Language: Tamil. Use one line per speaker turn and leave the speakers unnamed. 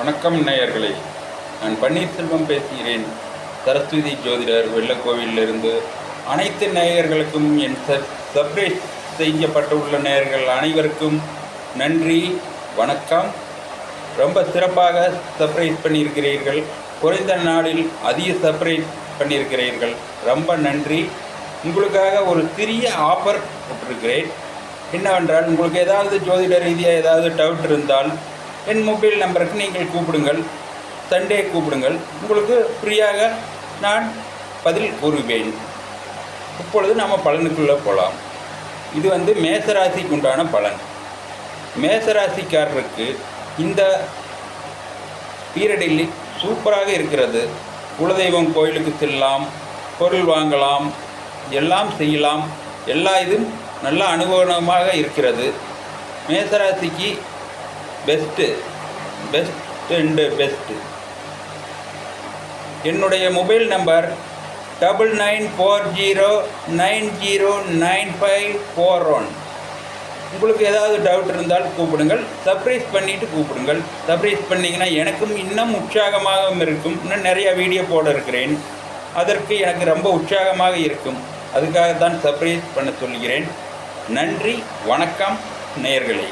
வணக்கம் நேயர்களே, நான் பன்னீர்செல்வம் பேசுகிறேன். சரஸ்வதி ஜோதிடர் வெள்ளக்கோவிலிருந்து அனைத்து நேயர்களுக்கும் என் சப்ஸ்கிரைப் செய்யப்பட்டுள்ள நேயர்கள் அனைவருக்கும் நன்றி, வணக்கம். ரொம்ப சிறப்பாக சப்ஸ்கிரைப் பண்ணியிருக்கிறீர்கள். குறைந்த நாளில் அதிக சப்ஸ்கிரைப் பண்ணியிருக்கிறீர்கள். ரொம்ப நன்றி. உங்களுக்காக ஒரு சிறிய ஆஃபர் போட்டிருக்கிறேன். என்னவென்றால், உங்களுக்கு ஏதாவது ஜோதிட ரீதியாக ஏதாவது டவுட் இருந்தால் என் மொபைல் நம்பருக்கு நீங்கள் கூப்பிடுங்கள். சண்டே கூப்பிடுங்கள். உங்களுக்கு ஃப்ரீயாக நான் பதில் கூறுவேன். இப்பொழுது நாம் பலனுக்குள்ளே போகலாம். இது மேசராசிக்கு உண்டான பலன். மேசராசிக்காரருக்கு இந்த பீரியடில் சூப்பராக இருக்கிறது. குலதெய்வம் கோயிலுக்கு செல்லலாம், பொருள் வாங்கலாம், எல்லாம் செய்யலாம். எல்லா இதுவும் நல்ல அனுகூலமாக இருக்கிறது. மேசராசிக்கு பெஸ்ட்டு என்னுடைய மொபைல் நம்பர் 9940909541. உங்களுக்கு ஏதாவது டவுட் இருந்தால் கூப்பிடுங்கள். சர்ப்ரைஸ் பண்ணிவிட்டு கூப்பிடுங்கள். சர்ப்ரைஸ் பண்ணிங்கன்னா எனக்கும் இன்னும் உற்சாகமாக இருக்கும். இன்னும் நிறையா வீடியோ போட இருக்கிறேன். அதற்கு எனக்கு ரொம்ப உற்சாகமாக இருக்கும். அதுக்காகத்தான் சர்ப்ரைஸ் பண்ண சொல்கிறேன். நன்றி, வணக்கம் நேயர்களே.